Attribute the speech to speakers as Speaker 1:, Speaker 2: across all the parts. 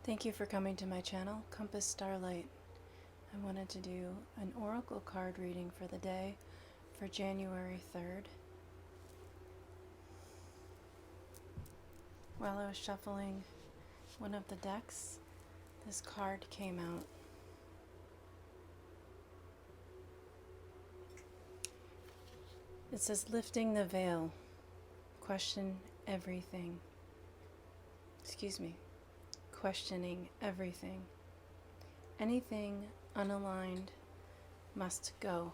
Speaker 1: Thank you for coming to my channel, Compass Starlight. I wanted to do an oracle card reading for the day for January 3rd. While I was shuffling one of the decks, this card came out. It says, lifting the veil, question everything. Questioning everything. Anything unaligned must go.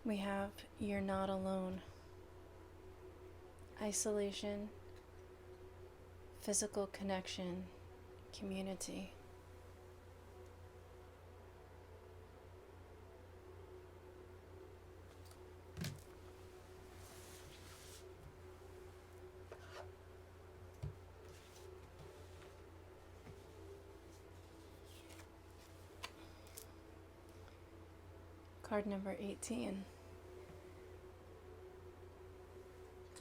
Speaker 1: We have you're not alone. Isolation, physical connection, community. Card number 18.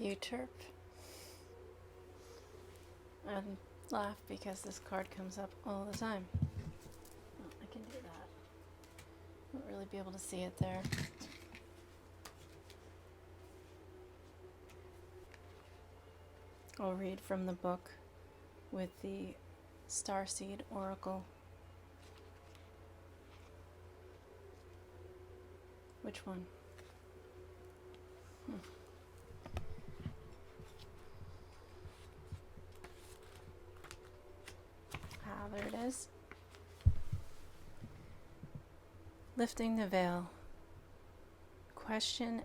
Speaker 1: Uterp. I laugh because this card comes up all the time. Oh, I can do that. Won't really be able to see it there. I'll read from the book with the Starseed Oracle. Which one? There it is. Lifting the veil. Question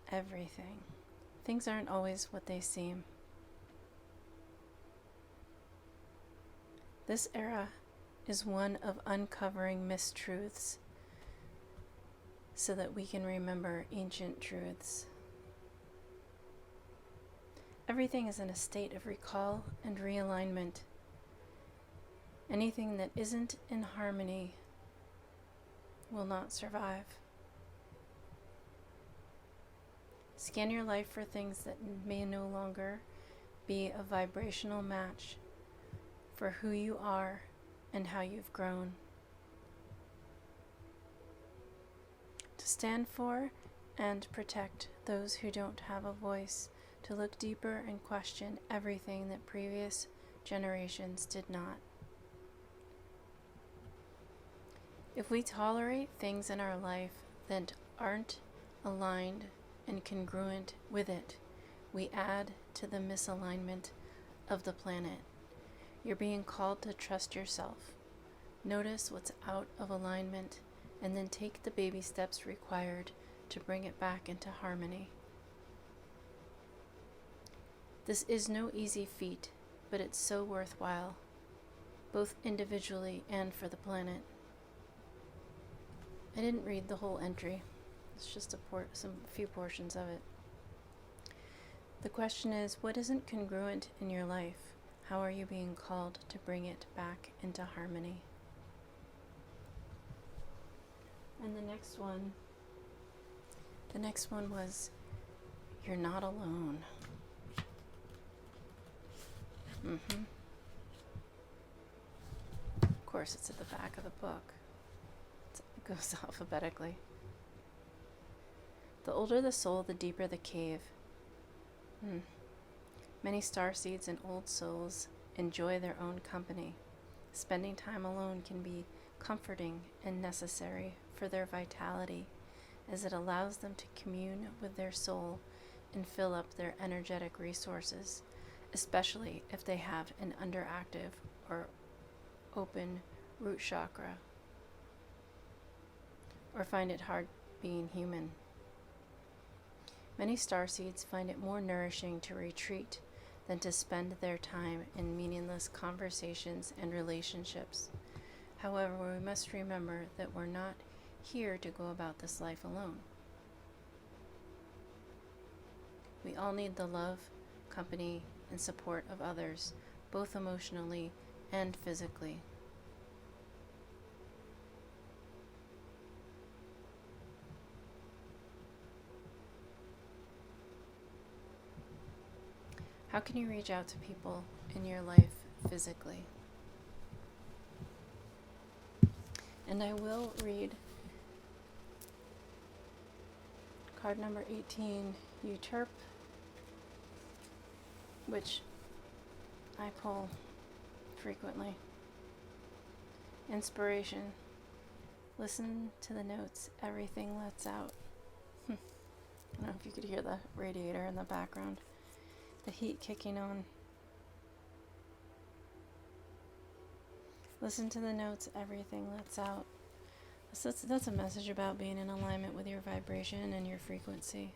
Speaker 1: everything. Things aren't always what they seem. This era is one of uncovering mistruths so that we can remember ancient truths. Everything is in a state of recall and realignment. Anything that isn't in harmony will not survive. Scan your life for things that may no longer be a vibrational match for who you are and how you've grown. To stand for and protect those who don't have a voice, to look deeper and question everything that previous generations did not. If we tolerate things in our life that aren't aligned and congruent with it, we add to the misalignment of the planet. You're being called to trust yourself. Notice what's out of alignment and then take the baby steps required to bring it back into harmony. This is no easy feat, but it's so worthwhile, both individually and for the planet. I didn't read the whole entry. It's just a few portions of it. The question is, what isn't congruent in your life? How are you being called to bring it back into harmony? And the next one was, you're not alone. Of course, it's at the back of the book. It goes alphabetically. The older the soul, the deeper the cave. Many starseeds and old souls enjoy their own company. Spending time alone can be comforting and necessary for their vitality, as it allows them to commune with their soul and fill up their energetic resources, especially if they have an underactive or open root chakra, or find it hard being human. Many starseeds find it more nourishing to retreat than to spend their time in meaningless conversations and relationships. However, we must remember that we're not here to go about this life alone. We all need the love, company, and support of others, both emotionally and physically. How can you reach out to people in your life physically? And I will read card number 18, Uterp, which I pull frequently. Inspiration. Listen to the notes everything lets out. I don't know if you could hear the radiator in the background. The heat kicking on. Listen to the notes everything lets out. So that's a message about being in alignment with your vibration and your frequency.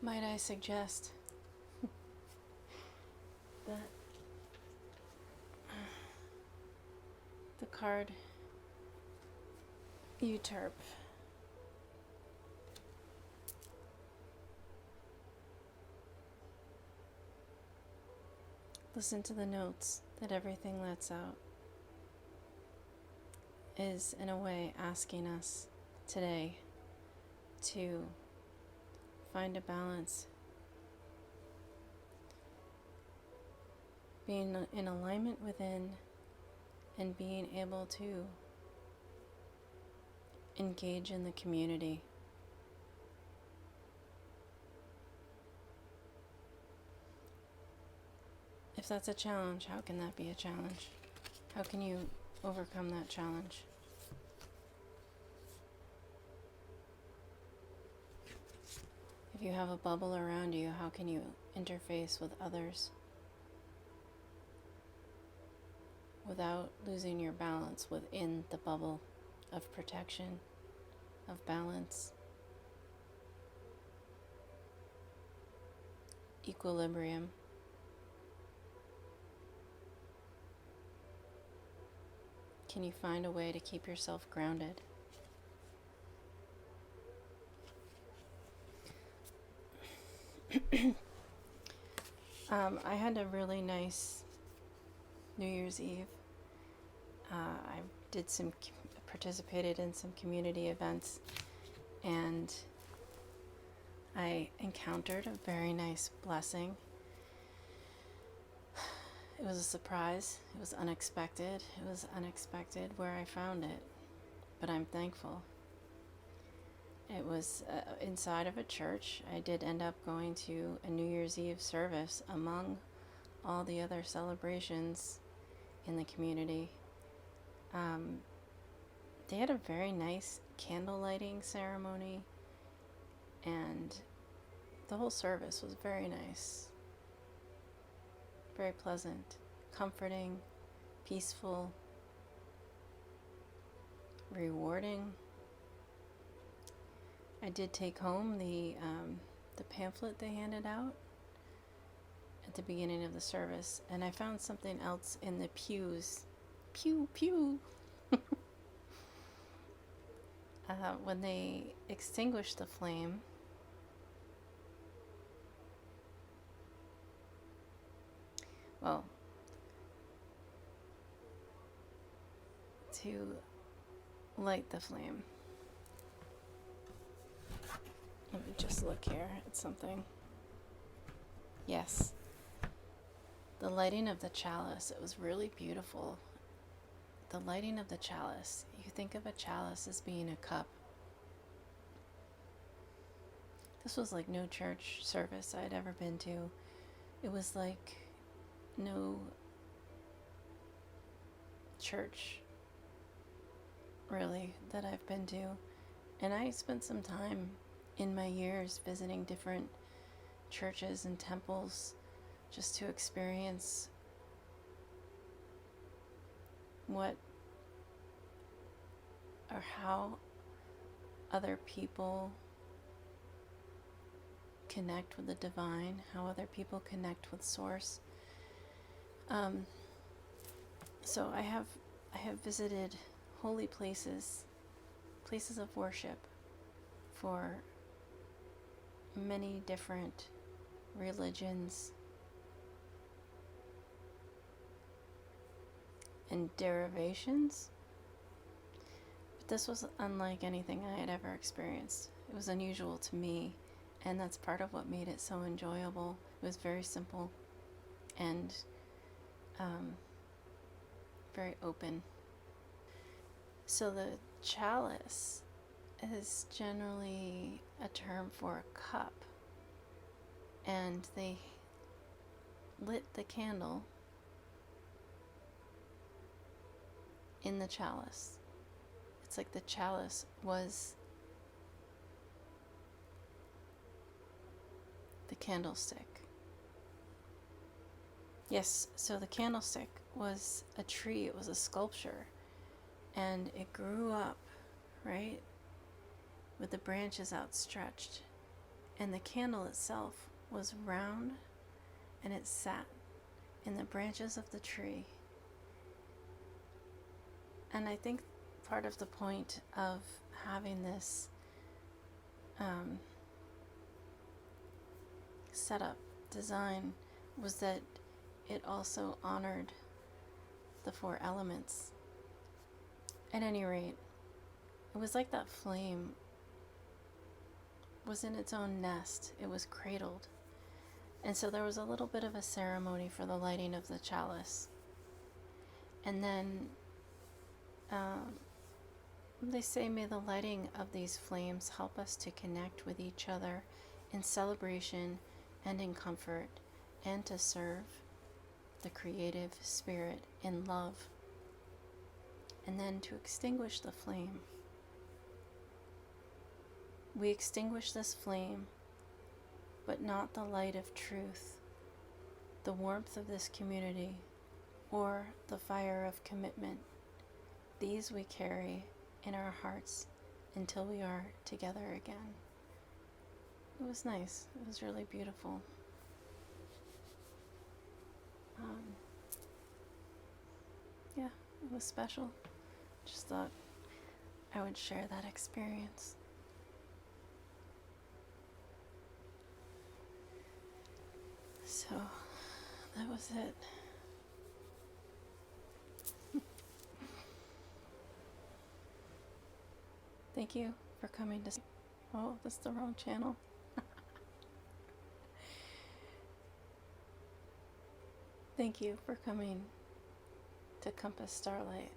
Speaker 1: Might I suggest that the card Uterp listen to the notes that everything lets out is in a way asking us today to find a balance, being in alignment within and being able to engage in the community. If that's a challenge, how can that be a challenge? How can you overcome that challenge? If you have a bubble around you, how can you interface with others without losing your balance within the bubble of protection, of balance, equilibrium? Can you find a way to keep yourself grounded? I had a really nice New Year's Eve. I participated in some community events, and I encountered a very nice blessing. It was a surprise. It was unexpected. It was unexpected where I found it, but I'm thankful. It was inside of a church. I did end up going to a New Year's Eve service among all the other celebrations in the community. They had a very nice candle lighting ceremony, and the whole service was very nice, very pleasant, comforting, peaceful, rewarding. I did take home the pamphlet they handed out at the beginning of the service, and I found something else in the pews. Pew, pew. When they extinguished the flame, well, to light the flame. Let me just look here at something. Yes. The lighting of the chalice, it was really beautiful. The lighting of the chalice. You think of a chalice as being a cup. This was like no church service I'd ever been to. It was like no church, really, that I've been to. And I spent some time in my years visiting different churches and temples just to experience what or how other people connect with the divine, how other people connect with source. So I have visited holy places of worship for many different religions and derivations This was unlike anything I had ever experienced. It was unusual to me, and that's part of what made it so enjoyable. It was very simple and very open. So the chalice is generally a term for a cup, and they lit the candle in the chalice. It's like the chalice was the candlestick. Yes, so the candlestick was a tree, it was a sculpture, and it grew up, right, with the branches outstretched. And the candle itself was round, and it sat in the branches of the tree. And I think part of the point of having this setup design was that it also honored the four elements. At any rate, it was like that flame was in its own nest. It was cradled. And so there was a little bit of a ceremony for the lighting of the chalice. And then they say, may the lighting of these flames help us to connect with each other in celebration and in comfort, and to serve the creative spirit in love. And then to extinguish the flame. We extinguish this flame, but not the light of truth, the warmth of this community, or the fire of commitment. These we carry in our hearts until we are together again. It was nice. It was really beautiful. Yeah, it was special. Just thought I would share that experience. So that was it. Thank you for coming to. Oh, that's the wrong channel. Thank you for coming to Compass Starlight.